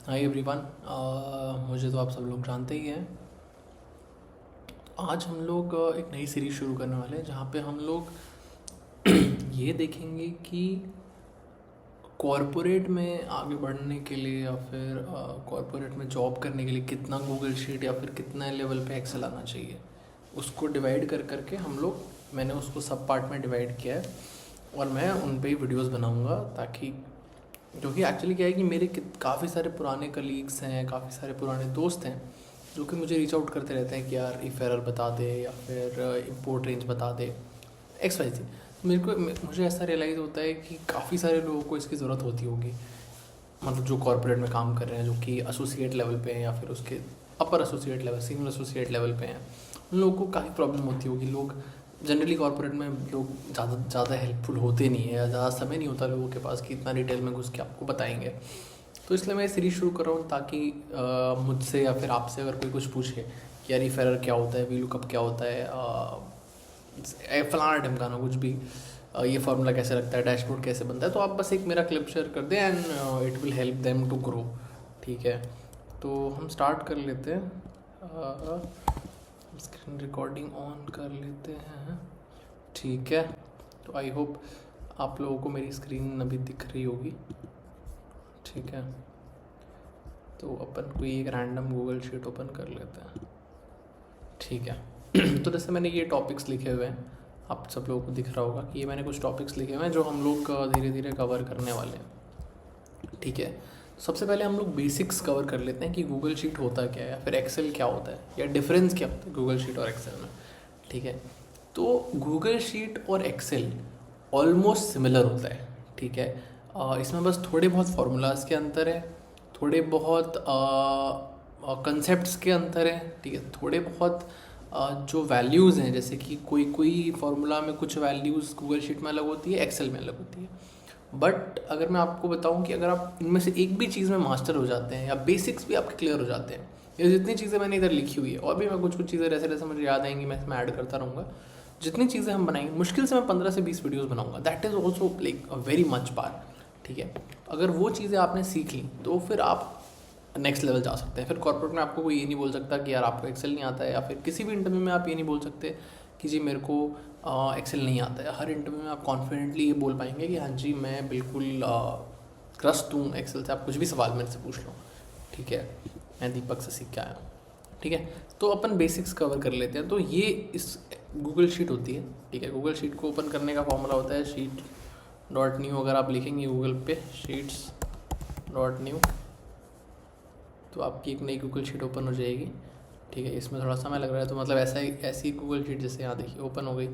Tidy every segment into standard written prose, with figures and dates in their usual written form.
Hi everyone. मुझे तो आप सब लोग जानते ही हैं। आज हम लोग एक नई सीरीज़ शुरू करने वाले हैं जहाँ पे हम लोग ये देखेंगे कि कॉरपोरेट में आगे बढ़ने के लिए या फिर कॉरपोरेट में जॉब करने के लिए कितना गूगल शीट या फिर कितना लेवल पे एक्सेल आना चाहिए, उसको डिवाइड कर करके हम लोग मैंने उसको सब पार्ट में डिवाइड किया है और मैं उन पे ही वीडियोस बनाऊंगा ताकि क्योंकि एक्चुअली क्या है कि मेरे काफ़ी सारे पुराने कलीग्स हैं, काफ़ी सारे पुराने दोस्त हैं जो कि मुझे रीच आउट करते रहते हैं कि यार इफ एरर बता दे या फिर इंपोर्ट रेंज बता दे एक्स वाई ज़ेड। मुझे ऐसा रियलाइज़ होता है कि काफ़ी सारे लोगों को इसकी ज़रूरत होती होगी, मतलब जो कॉर्पोरेट में काम कर रहे हैं, जो कि एसोसिएट लेवल पे हैं या फिर उसके upper associate level, senior associate level पे हैं। उन लोगों को काफ़ी प्रॉब्लम होती होगी। लोग जनरली कॉर्पोरेट में लोग ज़्यादा हेल्पफुल होते नहीं है या ज़्यादा समय नहीं होता लोगों के पास कि इतना डिटेल में घुस के आपको बताएंगे। तो इसलिए मैं सीरीज़ शुरू कर रहा हूँ ताकि मुझसे या फिर आपसे अगर कोई कुछ पूछे कि यार ईफ एरर क्या होता है, वी लुकअप क्या होता है, फलाना ढमकाना कुछ भी, ये फार्मूला कैसे लगता है, डैशबोर्ड कैसे बनता है, तो आप बस एक मेरा क्लिप शेयर कर दें and it will help them to grow. ठीक है, तो हम स्टार्ट कर लेते हैं। स्क्रीन रिकॉर्डिंग ऑन कर लेते हैं। ठीक है, तो आई होप आप लोगों को मेरी स्क्रीन अभी दिख रही होगी। ठीक है, तो अपन कोई एक रैंडम गूगल शीट ओपन कर लेते हैं। ठीक है तो जैसे मैंने ये टॉपिक्स लिखे हुए हैं, आप सब लोगों को दिख रहा होगा कि ये मैंने कुछ टॉपिक्स लिखे हुए हैं जो हम लोग धीरे धीरे कवर करने वाले हैं। ठीक है, सबसे पहले हम लोग बेसिक्स कवर कर लेते हैं कि गूगल शीट होता क्या है या फिर एक्सेल क्या होता है या डिफरेंस क्या होता है गूगल शीट और एक्सेल में। ठीक है, तो गूगल शीट और एक्सेल ऑलमोस्ट सिमिलर होता है। ठीक है, इसमें बस थोड़े बहुत फार्मूलाज के अंतर है, थोड़े बहुत कंसेप्ट्स के अंतर है। ठीक है, थोड़े बहुत जो वैल्यूज़ हैं, जैसे कि कोई फार्मूला में कुछ वैल्यूज़ गूगल शीट में अलग होती है, एक्सेल में अलग होती है। बट अगर मैं आपको बताऊं कि अगर आप इनमें से एक भी चीज़ में मास्टर हो जाते हैं या बेसिक्स भी आपके क्लियर हो जाते हैं, ये जितनी चीज़ें मैंने इधर लिखी हुई है और भी मैं कुछ चीज़ें जैसे जैसे मुझे याद आएंगी मैं इसमें ऐड करता रहूँगा। जितनी चीज़ें हम बनाएंगे, मुश्किल से मैं 15 से 20 वीडियोस बनाऊंगा, that is also like a very much पार। ठीक है, अगर वो चीज़ें आपने सीख ली तो फिर आप नेक्स्ट लेवल जा सकते हैं। फिर कॉर्पोरेट में आपको कोई ये नहीं बोल सकता कि यार आपको एक्सेल नहीं आता है, या फिर किसी भी इंटरव्यू में आप ये नहीं बोल सकते कि जी मेरे को एक्सेल नहीं आता है। हर इंटरव्यू में आप कॉन्फिडेंटली ये बोल पाएंगे कि हाँ जी मैं बिल्कुल त्रस्त हूँ एक्सेल से, आप कुछ भी सवाल मेरे से पूछ लो। ठीक है, मैं दीपक से सीख के आया हूँ। ठीक है, तो अपन बेसिक्स कवर कर लेते हैं। तो ये इस गूगल शीट होती है। ठीक है, गूगल शीट को ओपन करने का फॉर्मूला होता है शीट डॉट न्यू। अगर आप लिखेंगे गूगल पे शीट्स डॉट न्यू तो आपकी एक नई गूगल शीट ओपन हो जाएगी। ठीक है, इसमें थोड़ा समय लग रहा है, तो मतलब ऐसी गूगल शीट जैसे यहाँ देखिए ओपन हो गई,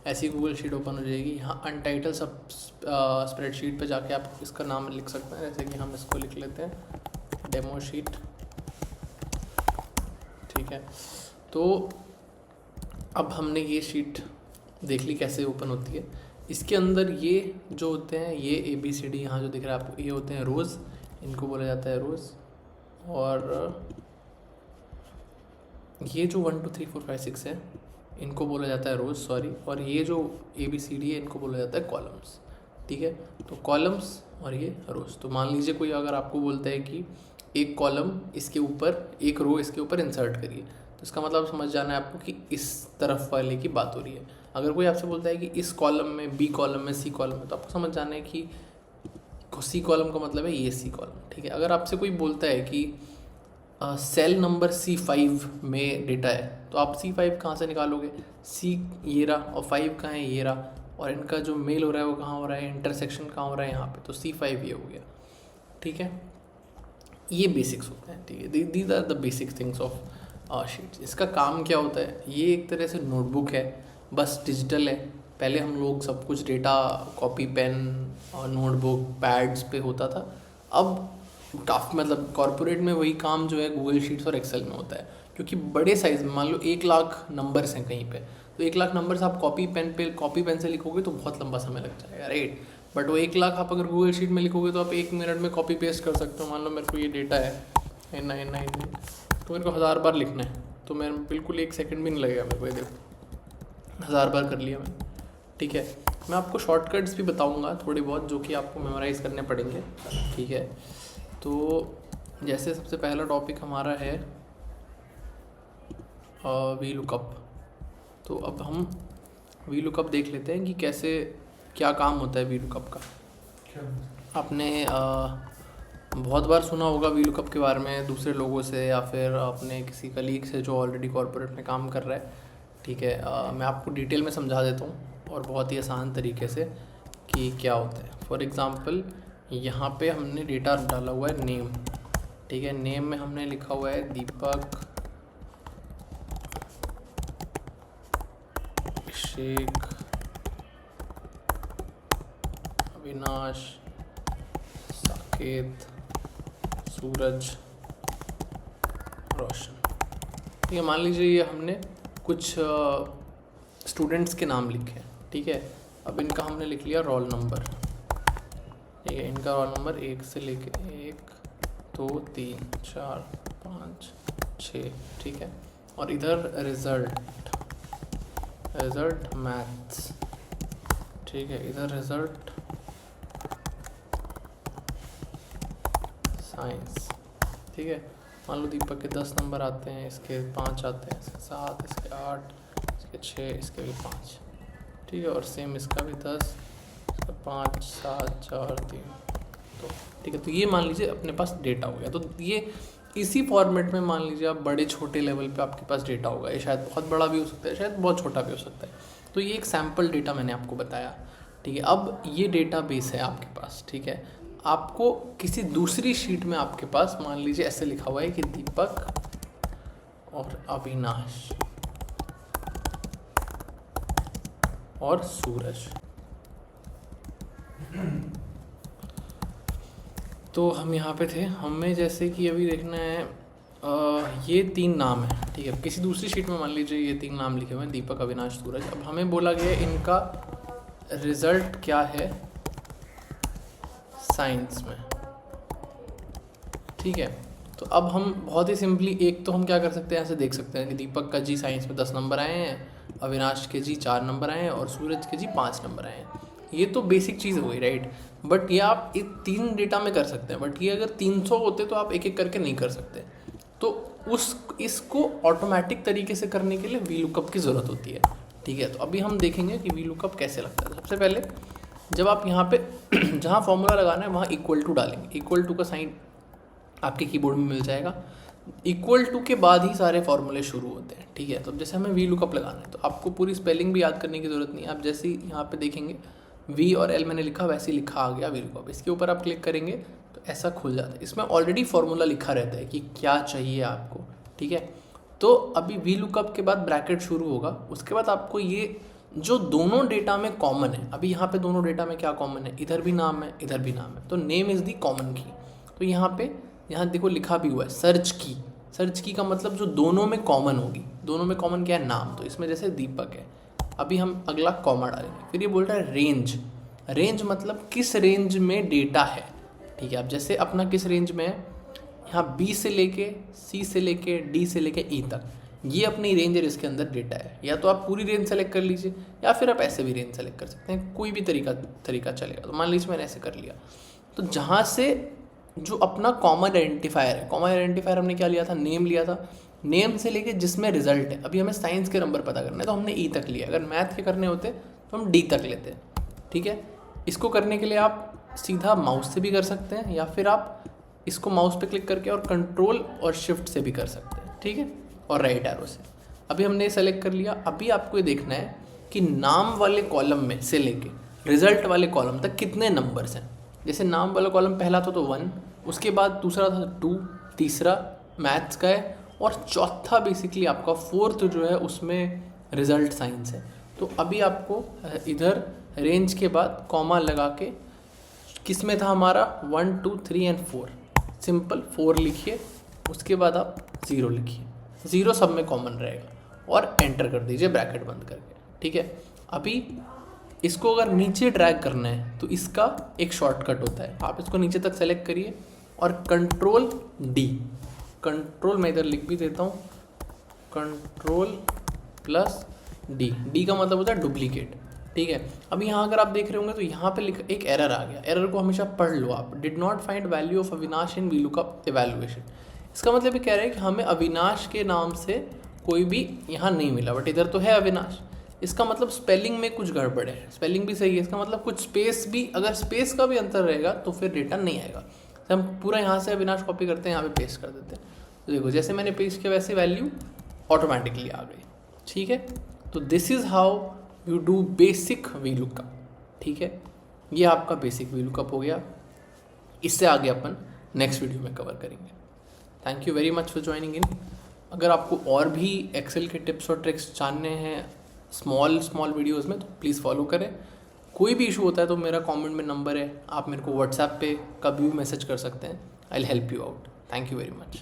ऐसी गूगल शीट ओपन हो जाएगी। यहाँ अनटाइटल सब स्प्रेडशीट पे जाके आप इसका नाम लिख सकते हैं, जैसे कि हम इसको लिख लेते हैं डेमो शीट। ठीक है, तो अब हमने ये शीट देख ली कैसे ओपन होती है। इसके अंदर ये जो होते हैं, ये ABCD यहाँ जो दिख रहा है आपको, ये होते हैं रोज़, इनको बोला जाता है रोज़। और ये जो 1 2 3 4 5 6 है इनको बोला जाता है रोज़, सॉरी। और ये जो ABCD है इनको बोला जाता है कॉलम्स। ठीक है, तो कॉलम्स और ये रोज़। तो मान लीजिए कोई अगर आपको बोलता है कि एक कॉलम इसके ऊपर, एक रो इसके ऊपर इंसर्ट करिए, तो इसका मतलब समझ जाना है आपको कि इस तरफ वाले की बात हो रही है। अगर कोई आपसे बोलता है कि इस कॉलम में, B कॉलम में, C कॉलम में, तो आपको समझ जाना है कि C कॉलम का मतलब है ये C कॉलम। ठीक है, अगर आपसे कोई बोलता है कि सेल नंबर C5 में डेटा है, तो आप C5 कहाँ से निकालोगे, C ये रहा और 5 कहाँ है, ये रहा, और इनका जो मेल हो रहा है वो कहाँ हो रहा है, इंटरसेक्शन कहाँ हो रहा है यहाँ पे, तो C5 ये हो गया। ठीक है, ये बेसिक्स होते हैं। ठीक है, these are the basic things of sheets. इसका काम क्या होता है, ये एक तरह से नोटबुक है, बस डिजिटल है। पहले हम लोग सब कुछ डेटा कॉपी पेन और नोटबुक पैड्स पे होता था। अब काफ़ी मतलब कॉर्पोरेट में वही काम जो है गूगल शीट्स और एक्सेल में होता है, क्योंकि बड़े साइज़ में मान लो 1 लाख नंबर्स हैं कहीं पे, तो 1 लाख नंबर्स आप कॉपी पेन से लिखोगे तो बहुत लंबा समय लग जाएगा, राइट। बट वो 1 लाख आप अगर गूगल शीट में लिखोगे तो आप 1 मिनट में कॉपी पेस्ट कर सकते हो। मान लो मेरे को ये डेटा है N9 तो मेरे को 1000 बार लिखना है, तो मैं बिल्कुल 1 सेकंड भी नहीं लगेगा मेरे को, ये देखो 1000 बार कर लिया मैंने। ठीक है, मैं आपको शॉर्टकट्स भी बताऊंगा थोड़ी बहुत, जो कि आपको मेमोराइज़ करने पड़ेंगे। ठीक है, तो जैसे सबसे पहला टॉपिक हमारा है वी लुकअप। तो अब हम वी लुकअप देख लेते हैं कि कैसे क्या काम होता है वी लुकअप का। आपने बहुत बार सुना होगा वी लुकअप के बारे में दूसरे लोगों से या फिर अपने किसी कलीग से जो ऑलरेडी कॉर्पोरेट में काम कर रहा है। ठीक है, मैं आपको डिटेल में समझा देता हूँ और बहुत ही आसान तरीके से कि क्या होता है। फॉर एग्ज़ाम्पल यहाँ पे हमने डेटा डाला हुआ है नेम। ठीक है, नेम में हमने लिखा हुआ है दीपक, अभिषेक, अविनाश, साकेत, सूरज, रोशन। ठीक है, मान लीजिए ये हमने कुछ स्टूडेंट्स के नाम लिखे हैं। ठीक है, अब इनका हमने लिख लिया रोल नंबर। ठीक है, इनका रोल नंबर 1 से लेके 1 2 3 4 5 6। ठीक है, और इधर रिज़ल्ट मैथ्स। ठीक है, इधर रिज़ल्ट साइंस। ठीक है, मान लो दीपक के 10 नंबर आते हैं, इसके 5 आते हैं, इसके 7, इसके 8, इसके 6, इसके भी 5। ठीक है, और सेम इसका भी 10, इसका 5 7 4 3 2। ठीक है, तो ये मान लीजिए अपने पास डेटा हो गया। तो ये इसी फॉर्मेट में मान लीजिए आप बड़े छोटे लेवल पे आपके पास डेटा होगा। ये शायद बहुत बड़ा भी हो सकता है, शायद बहुत छोटा भी हो सकता है। तो ये एक सैम्पल डेटा मैंने आपको बताया। ठीक है, अब ये डेटा बेस है आपके पास। ठीक है, आपको किसी दूसरी शीट में आपके पास मान लीजिए ऐसे लिखा हुआ है कि दीपक और अविनाश और सूरज। तो हम यहाँ पे थे, हमें जैसे कि अभी देखना है ये 3 नाम है। ठीक है, किसी दूसरी शीट में मान लीजिए ये 3 नाम लिखे हुए हैं दीपक, अविनाश, सूरज। अब हमें बोला गया इनका रिजल्ट क्या है साइंस में। ठीक है, तो अब हम बहुत ही सिंपली एक तो हम क्या कर सकते हैं, ऐसे देख सकते हैं कि दीपक का जी साइंस में 10 नंबर आए हैं, अविनाश के जी 4 नंबर आए हैं और सूरज के जी 5 नंबर आए हैं। ये तो बेसिक चीज़ हो गई, राइट। बट ये आप 3 डेटा में कर सकते हैं, बट ये अगर 300 होते तो आप एक एक करके नहीं कर सकते। तो इसको ऑटोमेटिक तरीके से करने के लिए वी लुकअप की ज़रूरत होती है। ठीक है, तो अभी हम देखेंगे कि वी लुकअप कैसे लगता है। सबसे पहले जब आप यहाँ पे जहाँ फॉर्मूला लगाना है वहाँ इक्वल टू डालेंगे। इक्वल टू का साइन आपके कीबोर्ड में मिल जाएगा। इक्वल टू के बाद ही सारे फॉर्मूले शुरू होते हैं। ठीक है, तो जैसे हमें वी लुकअप लगाना है तो आपको पूरी स्पेलिंग भी याद करने की ज़रूरत नहीं है। आप जैसे ही यहाँ पे देखेंगे वी और एल मैंने लिखा, वैसे ही लिखा आ गया वी लुकअप। इसके ऊपर आप क्लिक करेंगे तो ऐसा खुल जाता है। इसमें ऑलरेडी फॉर्मूला लिखा रहता है कि क्या चाहिए आपको। ठीक है, तो अभी वी लुकअप के बाद ब्रैकेट शुरू होगा। उसके बाद आपको ये जो दोनों डेटा में कॉमन है, अभी यहाँ पे दोनों डेटा में क्या कॉमन है, इधर भी नाम है इधर भी नाम है, तो नेम इज़ दी कॉमन की। तो यहाँ देखो लिखा भी हुआ है सर्च की। सर्च की का मतलब जो दोनों में कॉमन होगी। दोनों में कॉमन क्या है, नाम। तो इसमें जैसे दीपक है, अभी हम अगला कॉमा डालेंगे। फिर ये बोल रहा है रेंज। रेंज मतलब किस रेंज में डेटा है। ठीक है, अब जैसे अपना किस रेंज में है, यहाँ बी से लेके सी से लेके डी से लेके ई तक, ये अपनी रेंज है जिसके अंदर डेटा है। या तो आप पूरी रेंज सेलेक्ट कर लीजिए या फिर आप ऐसे भी रेंज सेलेक्ट कर सकते हैं, कोई भी तरीका चलेगा। तो मान लीजिए मैंने ऐसे कर लिया। तो जहाँ से जो अपना कॉमन आइडेंटिफायर है, कॉमन आइडेंटिफायर हमने क्या लिया था, नेम लिया था। नेम से लेके जिसमें रिजल्ट है, अभी हमें साइंस के नंबर पता करना है तो हमने ई तक लिया। अगर मैथ के करने होते तो हम डी तक लेते। ठीक है, इसको करने के लिए आप सीधा माउस से भी कर सकते हैं या फिर आप इसको माउस पे क्लिक करके और कंट्रोल और शिफ्ट से भी कर सकते हैं। ठीक है, और राइट एरो से। अभी हमने सेलेक्ट कर लिया। अभी आपको ये देखना है कि नाम वाले कॉलम में से लेके रिजल्ट वाले कॉलम तक कितने नंबर्स हैं। जैसे नाम वाला कॉलम पहला था तो 1, उसके बाद दूसरा था 2, तीसरा मैथ्स का है और चौथा बेसिकली आपका 4th जो है उसमें रिजल्ट साइंस है। तो अभी आपको इधर रेंज के बाद कॉमा लगा के किस में था हमारा 1 2 3 एंड 4, सिंपल 4 लिखिए। उसके बाद आप 0 लिखिए, 0 सब में कॉमन रहेगा और एंटर कर दीजिए ब्रैकेट बंद करके। ठीक है, अभी इसको अगर नीचे ड्रैग करना है तो इसका एक शॉर्टकट होता है। आप इसको नीचे तक सेलेक्ट करिए और कंट्रोल डी, कंट्रोल मैं इधर लिख भी देता हूँ, कंट्रोल प्लस डी। डी का मतलब होता है डुप्लीकेट। ठीक है। अब यहाँ अगर आप देख रहे होंगे तो यहाँ पे एक एरर आ गया, एरर को हमेशा पढ़ लो आप, did not find value of Avinash in VLOOKUP evaluation. इसका मतलब ये कह रहा है कि हमें अविनाश के नाम से कोई भी यहाँ नहीं मिला, बट इधर तो है अविनाश। इसका मतलब स्पेलिंग में कुछ गड़बड़ है, स्पेलिंग भी सही है, इसका मतलब कुछ स्पेस भी, अगर स्पेस का भी अंतर रहेगा तो फिर डेटा नहीं आएगा। तो हम पूरा यहाँ से अविनाश कॉपी करते हैं, यहाँ पे पेस्ट कर देते हैं, तो देखो जैसे मैंने पेस्ट किया वैसे वैल्यू ऑटोमेटिकली आ गई। ठीक है, तो this is how you do basic VLOOKUP. ठीक है, ये आपका बेसिक वीलुकअप हो गया। इससे आगे अपन नेक्स्ट वीडियो में कवर करेंगे। Thank you very much for joining in. अगर आपको और भी एक्सेल के टिप्स और ट्रिक्स जानने हैं स्मॉल वीडियोस में तो प्लीज़ फॉलो करें। कोई भी इशू होता है तो मेरा कमेंट में नंबर है, आप मेरे को व्हाट्सएप पे कभी भी मैसेज कर सकते हैं। I will help you out. Thank you very much.